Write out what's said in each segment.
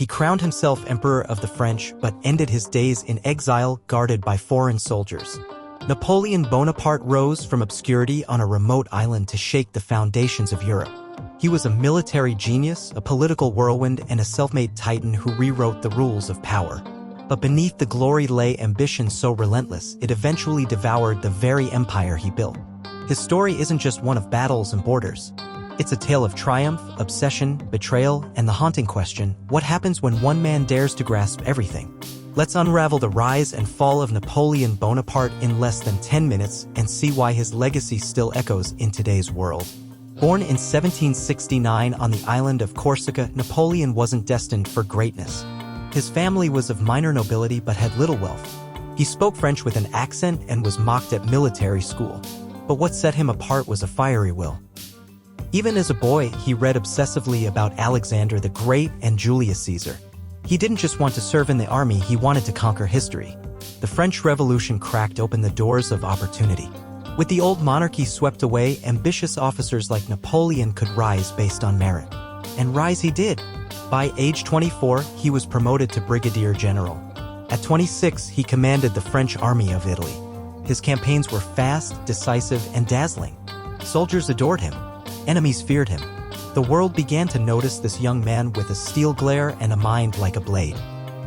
He crowned himself Emperor of the French but ended his days in exile guarded by foreign soldiers. Napoleon Bonaparte rose from obscurity on a remote island to shake the foundations of Europe. He was a military genius, a political whirlwind, and a self-made titan who rewrote the rules of power. But beneath the glory lay ambition so relentless, it eventually devoured the very empire he built. His story isn't just one of battles and borders. It's a tale of triumph, obsession, betrayal, and the haunting question, what happens when one man dares to grasp everything? Let's unravel the rise and fall of Napoleon Bonaparte in less than 10 minutes and see why his legacy still echoes in today's world. Born in 1769 on the island of Corsica, Napoleon wasn't destined for greatness. His family was of minor nobility but had little wealth. He spoke French with an accent and was mocked at military school. But what set him apart was a fiery will. Even as a boy, he read obsessively about Alexander the Great and Julius Caesar. He didn't just want to serve in the army, he wanted to conquer history. The French Revolution cracked open the doors of opportunity. With the old monarchy swept away, ambitious officers like Napoleon could rise based on merit. And rise he did. By age 24, he was promoted to brigadier general. At 26, he commanded the French army of Italy. His campaigns were fast, decisive, and dazzling. Soldiers adored him. Enemies feared him. The world began to notice this young man with a steel glare and a mind like a blade.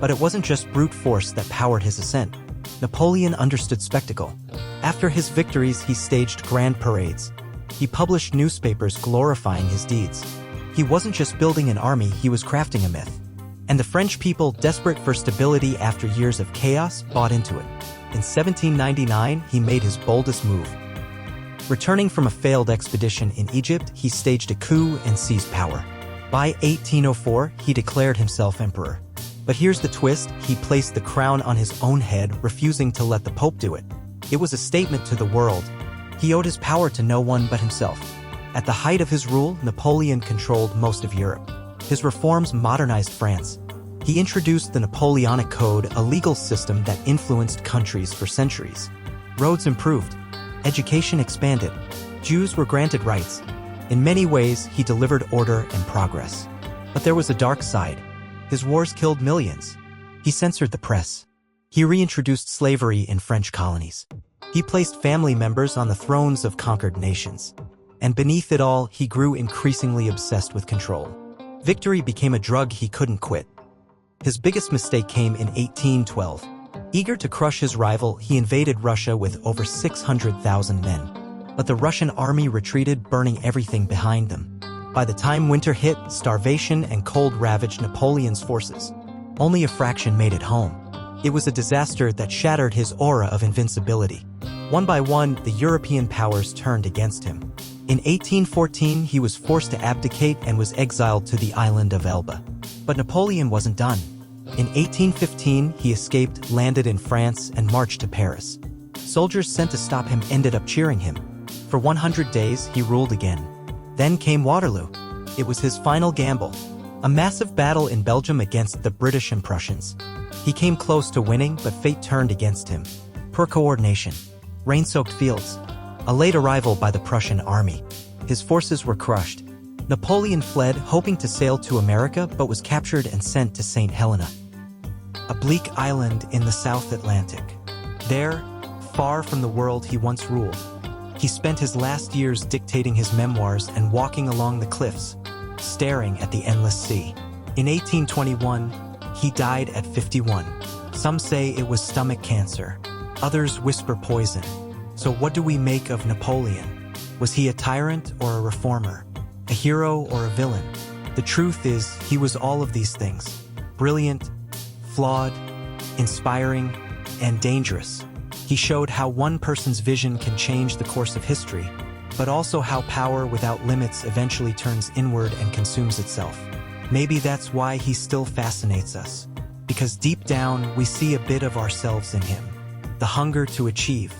But it wasn't just brute force that powered his ascent. Napoleon understood spectacle. After his victories, he staged grand parades. He published newspapers glorifying his deeds. He wasn't just building an army, he was crafting a myth. And the French people, desperate for stability after years of chaos, bought into it. In 1799, he made his boldest move. Returning from a failed expedition in Egypt, he staged a coup and seized power. By 1804, he declared himself emperor. But here's the twist, he placed the crown on his own head, refusing to let the Pope do it. It was a statement to the world. He owed his power to no one but himself. At the height of his rule, Napoleon controlled most of Europe. His reforms modernized France. He introduced the Napoleonic Code, a legal system that influenced countries for centuries. Roads improved. Education expanded. Jews were granted rights. In many ways, he delivered order and progress. But there was a dark side. His wars killed millions. He censored the press. He reintroduced slavery in French colonies. He placed family members on the thrones of conquered nations. And beneath it all, he grew increasingly obsessed with control. Victory became a drug he couldn't quit. His biggest mistake came in 1812. Eager to crush his rival, he invaded Russia with over 600,000 men. But the Russian army retreated, burning everything behind them. By the time winter hit, starvation and cold ravaged Napoleon's forces. Only a fraction made it home. It was a disaster that shattered his aura of invincibility. One by one, the European powers turned against him. In 1814, he was forced to abdicate and was exiled to the island of Elba. But Napoleon wasn't done. In 1815, he escaped, landed in France, and marched to Paris. Soldiers sent to stop him ended up cheering him. For 100 days, he ruled again. Then came Waterloo. It was his final gamble. A massive battle in Belgium against the British and Prussians. He came close to winning, but fate turned against him. Poor coordination. Rain-soaked fields. A late arrival by the Prussian army. His forces were crushed. Napoleon fled, hoping to sail to America, but was captured and sent to St. Helena, a bleak island in the South Atlantic. There, far from the world he once ruled, he spent his last years dictating his memoirs and walking along the cliffs, staring at the endless sea. In 1821, he died at 51. Some say it was stomach cancer. Others whisper poison. So what do we make of Napoleon? Was he a tyrant or a reformer? A hero or a villain? The truth is, he was all of these things. Brilliant, flawed, inspiring, and dangerous. He showed how one person's vision can change the course of history, but also how power without limits eventually turns inward and consumes itself. Maybe that's why he still fascinates us. Because deep down, we see a bit of ourselves in him. The hunger to achieve,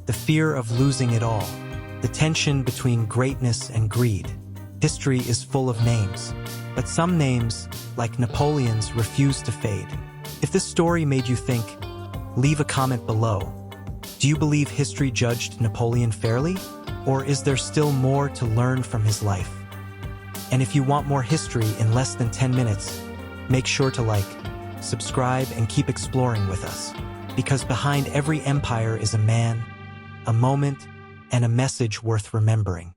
the fear of losing it all, the tension between greatness and greed. History is full of names, but some names, like Napoleon's, refuse to fade. If this story made you think, leave a comment below. Do you believe history judged Napoleon fairly? Or is there still more to learn from his life? And if you want more history in less than 10 minutes, Make sure to like, subscribe, and keep exploring with us. Because behind every empire is a man, a moment, and a message worth remembering.